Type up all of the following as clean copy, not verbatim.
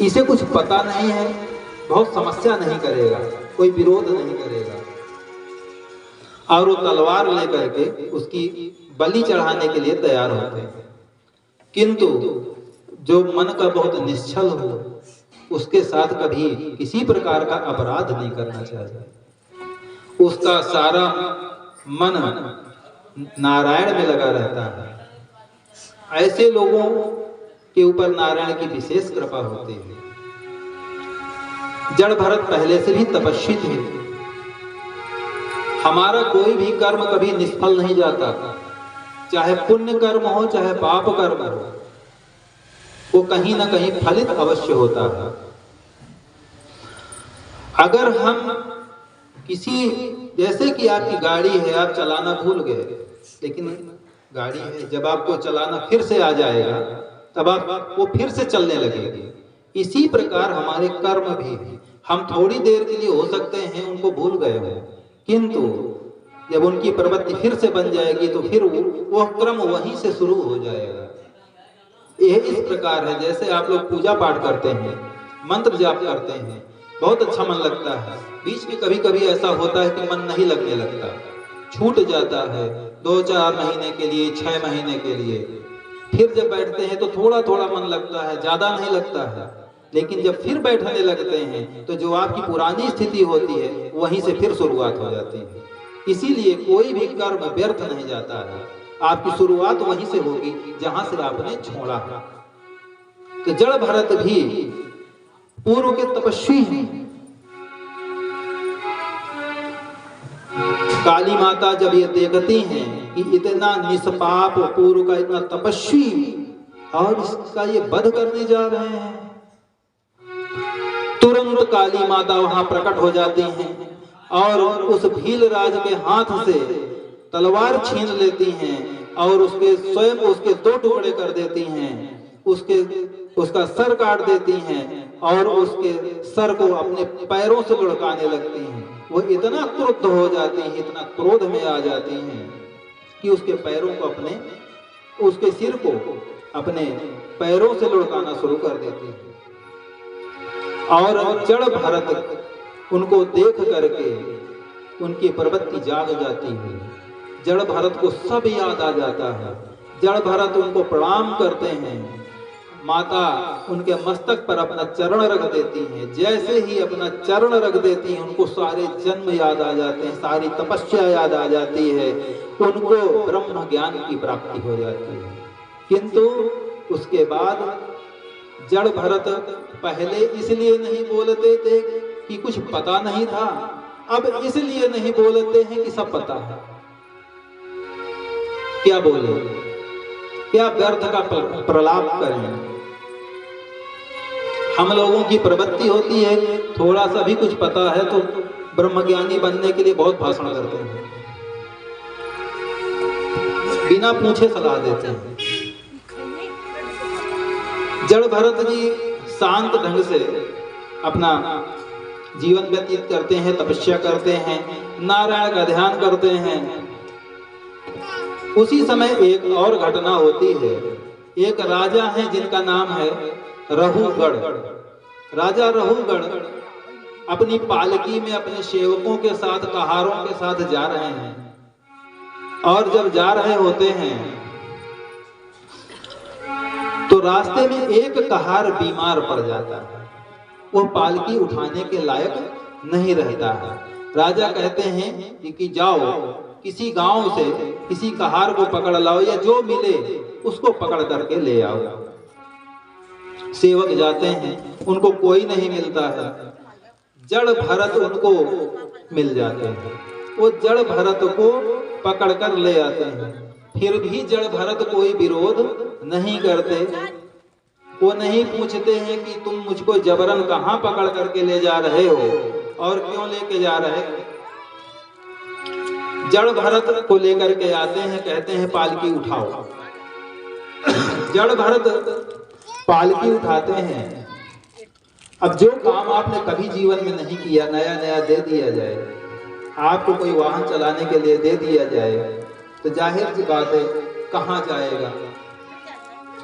इसे कुछ पता नहीं है, बहुत समस्या नहीं करेगा, कोई विरोध नहीं करेगा, और वो तलवार लेकर के उसकी बलि चढ़ाने के लिए तैयार होते हैं। किंतु जो मन का बहुत निश्चल हो, उसके साथ कभी किसी प्रकार का अपराध नहीं करना चाहिए। उसका सारा मन नारायण में लगा रहता है। ऐसे लोगों के ऊपर नारायण की विशेष कृपा होती है। जड़ भरत पहले से भी तपस्वी थे। हमारा कोई भी कर्म कभी निष्फल नहीं जाता, चाहे पुण्य कर्म हो चाहे पाप कर्म हो, वो कहीं ना कहीं फलित अवश्य होता है। अगर हम किसी, जैसे कि आपकी गाड़ी है, आप चलाना भूल गए, लेकिन गाड़ी है, जब आपको चलाना फिर से आ जाएगा तब आप वो फिर से चलने लगेगी। इसी प्रकार हमारे कर्म भी, हम थोड़ी देर के लिए हो सकते हैं उनको भूल गए हो, किंतु जब उनकी प्रवृत्ति फिर से बन जाएगी तो फिर वो क्रम वहीं से शुरू हो जाएगा। यह इस प्रकार है, जैसे आप लोग पूजा पाठ करते हैं, मंत्र जाप करते हैं, बहुत अच्छा मन लगता है, बीच में कभी कभी ऐसा होता है कि मन नहीं लगने लगता, छूट जाता है 2-4 महीने के लिए, 6 महीने के लिए। फिर जब बैठते हैं तो थोड़ा थोड़ा मन लगता है, ज्यादा नहीं लगता है, लेकिन जब फिर बैठने लगते हैं तो जो आपकी पुरानी स्थिति होती है वहीं से फिर शुरुआत हो जाती है। इसीलिए कोई भी कर्म व्यर्थ नहीं जाता है, आपकी शुरुआत वहीं से होगी जहां से आपने छोड़ा है। तो जड़ भरत भी पूर्व के तपस्वी हैं। काली माता जब ये देखती हैं कि इतना निष्पाप पूर्व का इतना तपस्वी और इसका ये वध करने जा रहे हैं, तुरंत काली माता वहां प्रकट हो जाती हैं और उस भील राज के हाथ से तलवार छीन लेती हैं और उसके स्वयं उसके 2 टुकड़े कर देती हैं, उसका सर काट देती हैं और उसके सर को अपने पैरों से लुढ़काने लगती हैं। वो इतना क्रुद्ध हो जाती हैं, इतना क्रोध में आ जाती हैं कि उसके पैरों को उसके सिर को अपने पैरों से लुढ़काना शुरू कर देती हैं। और जड़ भरत उनको देख करके उनकी प्रवृत्ति जाग जाती है। जड़ भरत को सब याद आ जाता है। जड़ भरत उनको प्रणाम करते हैं, माता उनके मस्तक पर अपना चरण रख देती हैं। जैसे ही अपना चरण रख देती हैं उनको सारे जन्म याद आ जाते हैं, सारी तपस्या याद आ जाती है, उनको ब्रह्म ज्ञान की प्राप्ति हो जाती है। किंतु उसके बाद जड़ भरत पहले इसलिए नहीं बोलते थे कि कुछ पता नहीं था, अब इसलिए नहीं बोलते हैं कि सब पता है। क्या बोले, क्या व्यर्थ का प्रलाप करें। हम लोगों की प्रवृत्ति होती है, थोड़ा सा भी कुछ पता है तो ब्रह्मज्ञानी बनने के लिए बहुत भाषण करते हैं, बिना पूछे सलाह देते हैं। जड़ भरत जी शांत ढंग से अपना जीवन व्यतीत करते हैं, तपस्या करते हैं, नारायण का ध्यान करते हैं। उसी समय एक और घटना होती है। एक राजा है जिनका नाम है रहुगढ़। राजा रहुगढ़ अपनी पालकी में अपने सेवकों के साथ, कहारों के साथ जा रहे हैं, और जब जा रहे होते हैं तो रास्ते में एक कहार बीमार पड़ जाता है, वो पालकी उठाने के लायक नहीं रहता है। राजा कहते हैं कि जाओ किसी गांव से किसी कहार को पकड़ लाओ, या जो मिले उसको पकड़ करके ले आओ। सेवक जाते हैं, उनको कोई नहीं मिलता है। जड़ भरत उनको मिल जाते हैं, वो जड़ भरत को पकड़ कर ले आते हैं। फिर भी जड़ भरत कोई विरोध नहीं करते, वो नहीं पूछते हैं कि तुम मुझको जबरन कहां पकड़ करके ले जा रहे हो और क्यों लेके जा रहे हो। जड़ भरत को लेकर के आते हैं, कहते हैं पालकी उठाओ। जड़ भरत पालकी उठाते हैं। अब जो काम आपने कभी जीवन में नहीं किया, नया नया दे दिया जाए, आपको कोई वाहन चलाने के लिए दे दिया जाए, तो जाहिर सी बात है कहाँ जाएगा,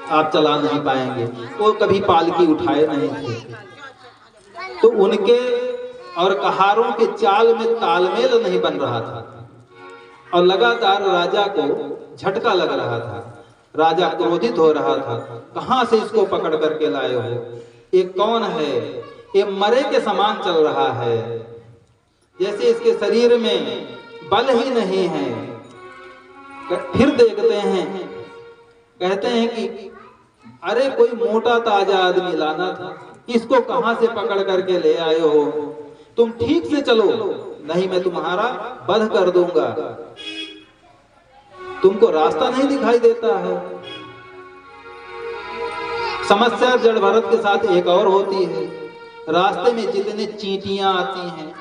आप चला नहीं पाएंगे। वो कभी पालकी उठाए नहीं थे, तो उनके और कहारों के चाल में तालमेल नहीं बन रहा था और लगातार राजा को झटका लग रहा था। राजा क्रोधित हो रहा था, कहां से इसको पकड़ करके लाए हो, ये कौन है, ये मरे के समान चल रहा है, जैसे इसके शरीर में बल ही नहीं है। फिर देखते हैं, कहते हैं कि अरे कोई मोटा ताजा आदमी लाना था, इसको कहां से पकड़ करके ले आए हो, तुम ठीक से चलो नहीं मैं तुम्हारा वध कर दूंगा। तुमको रास्ता नहीं दिखाई देता है। समस्या जड़ भरत के साथ एक और होती है, रास्ते में जितने चींटियां आती हैं,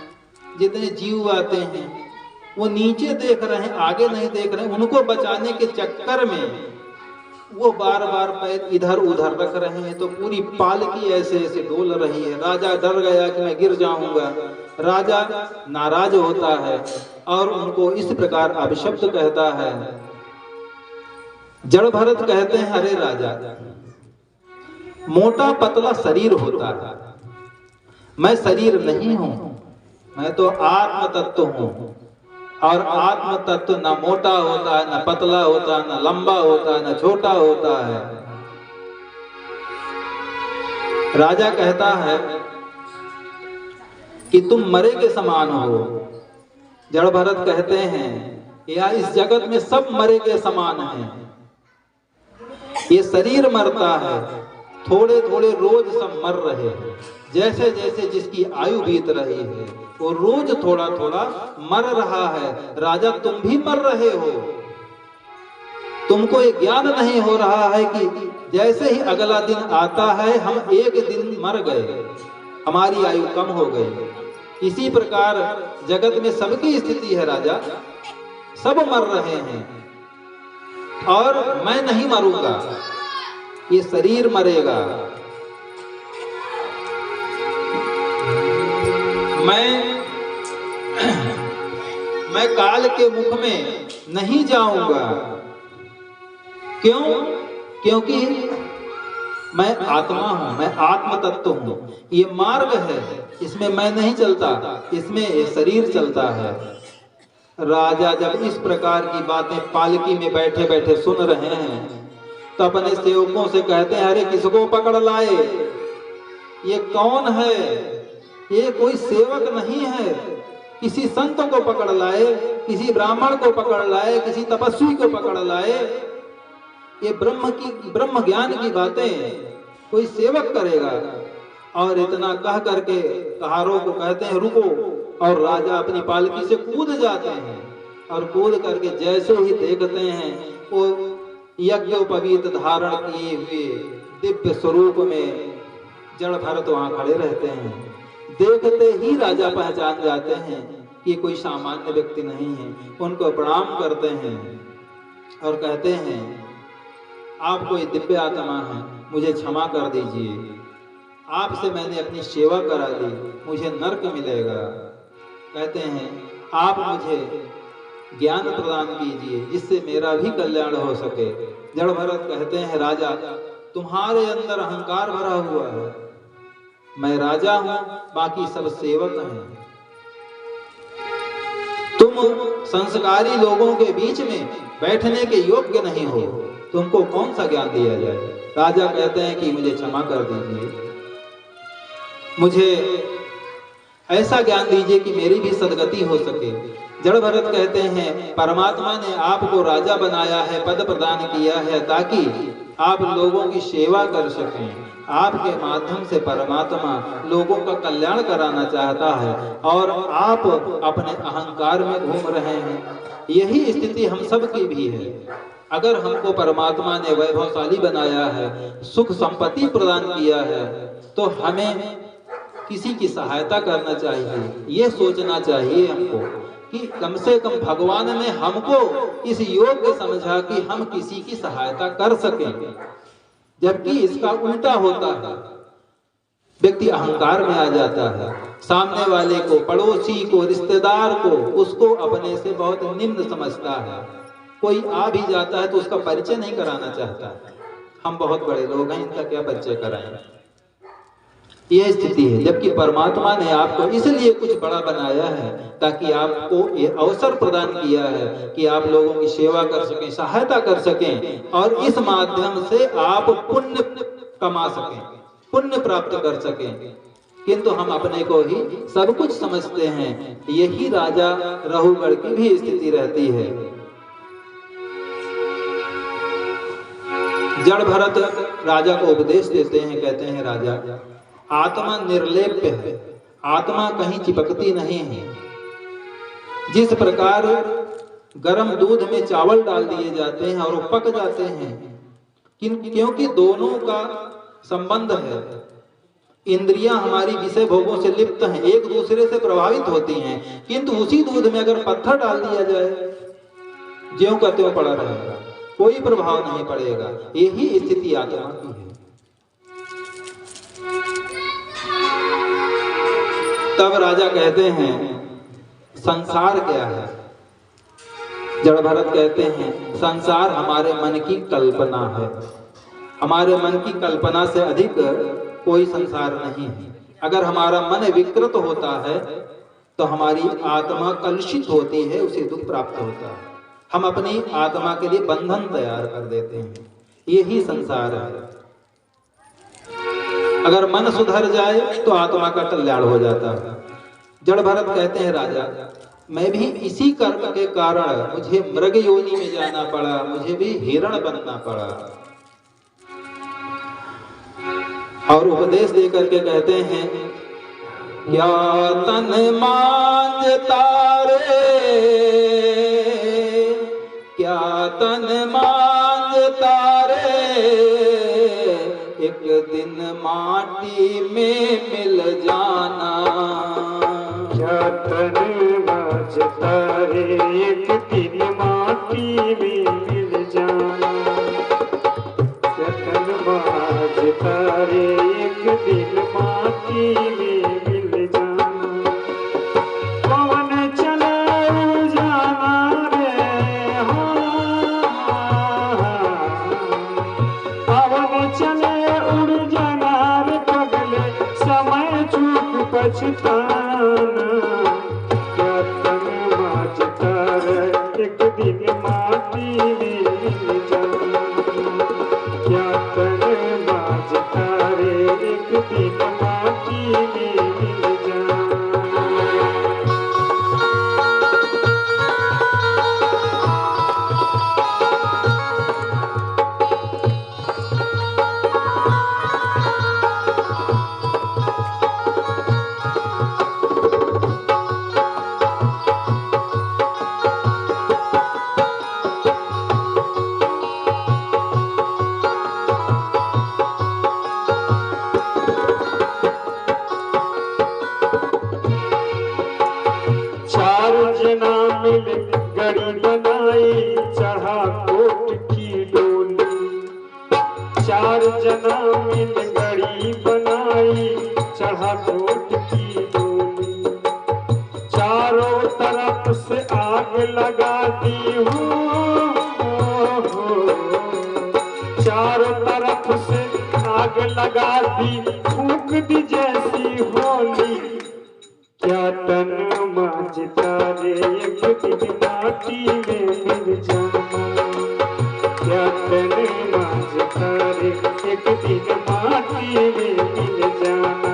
जितने जीव आते हैं, वो नीचे देख रहे हैं, आगे नहीं देख रहे हैं, उनको बचाने के चक्कर में वो बार बार पैर इधर उधर रख रहे हैं, तो पूरी पालकी ऐसे ऐसे डोल रही है। राजा डर गया कि मैं गिर जाऊंगा। राजा नाराज होता है और उनको इस प्रकार अपशब्द कहता है। जड़ भरत कहते हैं, अरे राजा, मोटा पतला शरीर होता है, मैं शरीर नहीं हूं, मैं तो आत्म तत्व हूं, और आत्म तत्व न मोटा होता है, न पतला होता है, न लंबा होता है, न छोटा होता है। राजा कहता है कि तुम मरे के समान हो। जड़ भरत कहते हैं, या इस जगत में सब मरे के समान हैं, ये शरीर मरता है, थोड़े थोड़े रोज सब मर रहे हैं, जैसे जैसे जिसकी आयु बीत रही है वो रोज थोड़ा थोड़ा मर रहा है। राजा तुम भी मर रहे हो, तुमको ये ज्ञान नहीं हो रहा है कि जैसे ही अगला दिन आता है हम एक दिन मर गए, हमारी आयु कम हो गई। इसी प्रकार जगत में सबकी स्थिति है राजा, सब मर रहे हैं और मैं नहीं मरूंगा, ये शरीर मरेगा। मैं काल के मुख में नहीं जाऊंगा। क्यों? क्योंकि मैं आत्मा हूं, मैं आत्म तत्व हूं। ये मार्ग है, इसमें मैं नहीं चलता, इसमें ये शरीर चलता है। राजा जब इस प्रकार की बातें पालकी में बैठे बैठे सुन रहे हैं तो अपने सेवकों से कहते हैं, अरे किसको पकड़ लाए, ये कौन है, ये कोई सेवक नहीं है, किसी संत को पकड़ लाए, किसी ब्राह्मण को पकड़ लाए, किसी तपस्वी को पकड़ लाए। ये ब्रह्म ज्ञान की बातें कोई सेवक करेगा। और इतना कह करके कहारों को कहते हैं रुको, और राजा अपनी पालकी से कूद जाते हैं और कूद करके जैसे ही देखते हैं वो यज्ञोपवीत धारण किए हुए दिव्य स्वरूप में जड़ भरत वहां खड़े रहते हैं। देखते ही राजा पहचान जाते हैं कि कोई सामान्य व्यक्ति नहीं है। उनको प्रणाम करते हैं और कहते हैं, आप कोई दिव्य आत्मा है, मुझे क्षमा कर दीजिए, आपसे मैंने अपनी सेवा करा दी, मुझे नरक मिलेगा। कहते हैं, आप मुझे ज्ञान प्रदान कीजिए जिससे मेरा भी कल्याण हो सके। जड़ भरत कहते हैं, राजा तुम्हारे अंदर अहंकार भरा हुआ है, मैं राजा हूं, बाकी सब सेवक हैं। तुम संस्कारी लोगों के बीच में बैठने के योग्य नहीं हो, तुमको कौन सा ज्ञान दिया जाए। राजा कहते हैं कि मुझे क्षमा कर दीजिए, मुझे ऐसा ज्ञान दीजिए कि मेरी भी सदगति हो सके। जड़ भरत कहते हैं, परमात्मा ने आपको राजा बनाया है, पद प्रदान किया है ताकि आप लोगों की सेवा कर सकें। आपके माध्यम से परमात्मा लोगों का कल्याण कराना चाहता है और आप अपने अहंकार में घूम रहे हैं। यही स्थिति हम सब की भी है। अगर हमको परमात्मा ने वैभवशाली बनाया है, सुख संपत्ति प्रदान किया है, तो हमें किसी की सहायता करना चाहिए। ये सोचना चाहिए हमको कि कम से कम भगवान ने हमको इस योग्य समझा कि हम किसी की सहायता कर सकें। जबकि इसका उल्टा होता है, व्यक्ति अहंकार में आ जाता है, सामने वाले को, पड़ोसी को, रिश्तेदार को, उसको अपने से बहुत निम्न समझता है। कोई आ भी जाता है तो उसका परिचय नहीं कराना चाहता। हम बहुत बड़े लोग हैं, इनका क्या बच्चे कराएं। यह स्थिति है। जबकि परमात्मा ने आपको इसलिए कुछ बड़ा बनाया है ताकि आपको ये अवसर प्रदान किया है कि आप लोगों की सेवा कर सकें, सहायता कर सकें और इस माध्यम से आप पुण्य कमा सकें, पुण्य प्राप्त कर सकें। किंतु हम अपने को ही सब कुछ समझते हैं। यही राजा रहुगढ़ की भी स्थिति रहती है। जड़ भरत राजा को उपदेश देते हैं, कहते हैं राजा आत्मा निर्लेप्य है, आत्मा कहीं चिपकती नहीं है। जिस प्रकार गर्म दूध में चावल डाल दिए जाते हैं और वो पक जाते हैं, क्योंकि दोनों का संबंध है। इंद्रियां हमारी विषय भोगों से लिप्त हैं, एक दूसरे से प्रभावित होती हैं, किंतु उसी दूध में अगर पत्थर डाल दिया जाए, ज्यों का त्यों पड़ा रहेगा, कोई प्रभाव नहीं पड़ेगा। यही स्थिति आत्मा की है। तब राजा कहते हैं संसार क्या है? जड़ भरत कहते हैं संसार हमारे मन की कल्पना है। हमारे मन की कल्पना से अधिक कोई संसार नहीं है। अगर हमारा मन विकृत होता है तो हमारी आत्मा कलुषित होती है, उसे दुख प्राप्त होता है। हम अपनी आत्मा के लिए बंधन तैयार कर देते हैं। यही संसार है। अगर मन सुधर जाए तो आत्मा का कल्याण हो जाता है। जड़ भरत कहते हैं राजा मैं भी इसी कर्म के कारण मुझे मृग योनि में जाना पड़ा, मुझे भी हिरण बनना पड़ा। और उपदेश देकर के कहते हैं क्या तन मांझता रे, क्या तन मांझता रे, एक दिन माटी में मिल जाना। क्या तन मांझता रे, एक दिन माटी में मिल जाना। क्या तन मांझता रे, एक दिन माटी में मिल जाना। पवन चले जाना रे, पवन चले उड़ जाना रे, पगले समय चूक पछताना। क्या तन मांझता रे, एक दिन माटी में मिल जाना। क्या तन मांझता रे, एक दिन माटी में मिल जाना। चार जना मिल गड़ी बनाई, चढ़ा कोट की डोली। चार जना मिल गड़ी बनाई, चढ़ा कोट की डोली। चारों तरफ से आग लगा दी हूँ, चारों तरफ से आग लगा दी, फूंक दी जैसी होली। क्या तन मांझता रे, एक दिन माटी में मिल जाना। क्या तन मांझता रे, एक दिन माटी में मिल जाना।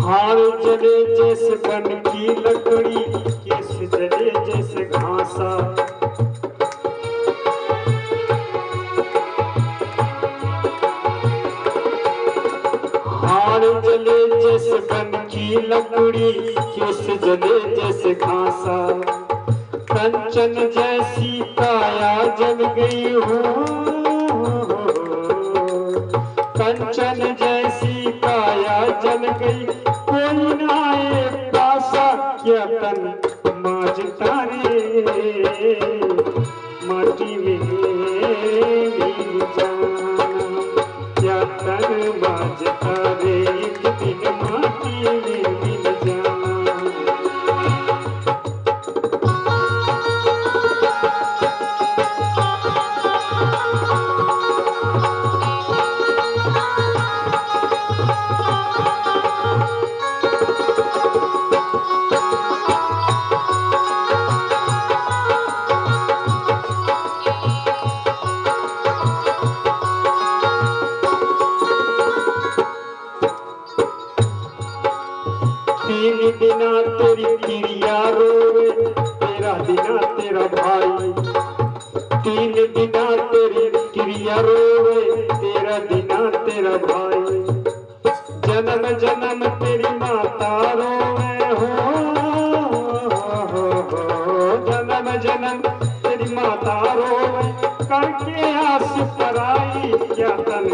हार जले जैसे बन की लकड़ी, केस जले जैसे घासा। हार जले जैसे बन की लकड़ी, केस जले जैसे घासा। कंचन जैसी काया जल गई हूँ, कंचन जैसी काया जल गई, कोई ना आए पासा, क्या तन मांझता रे माटी में मिल जाना, क्या तन मांझता रे एक दिन माटी में मिल जाना। तीन दिना तेरी क्रिया रोवे, तेरा दिना तेरा भाई, तीन दिना तेरी क्रिया रोवे, तेरा दिना तेरा भाई, जन्म जन्म तेरी माता रोवे हो, जन्म जन्म तेरी माता रोवे, करके आस पराई, क्या तन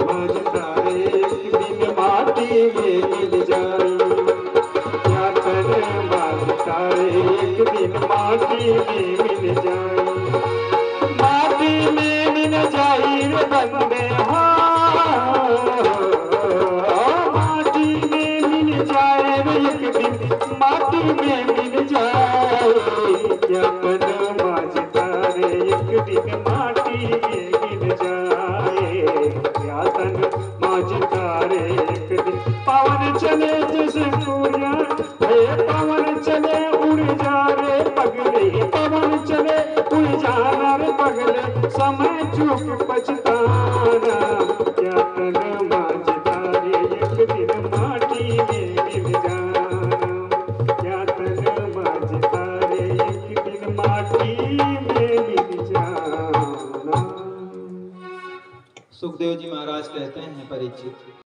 मांझता रे एक दिन माटी में मिल जाई, एक दिन माटी में मिल जाए, माटी में मिल जाए रे बंदे, माटी में मिल जाए रे एक दिन माटी में मिल जाए, क्या तन मांझता रे एक दिन माटी में मिल जाए, क्या तन मांझता रे एक दिन। पवन चले जैसे सूर्य, पवन चले उड़ जा रे पगले, पवन चले उड़ जाना रे पगले, समय चूक पछताना, क्या तन मांझता रे एक दिन माटी में मिल जाना, क्या तन मांझता रे एक दिन माटी में मिल जाना। सुखदेव जी महाराज कहते हैं परीक्षित,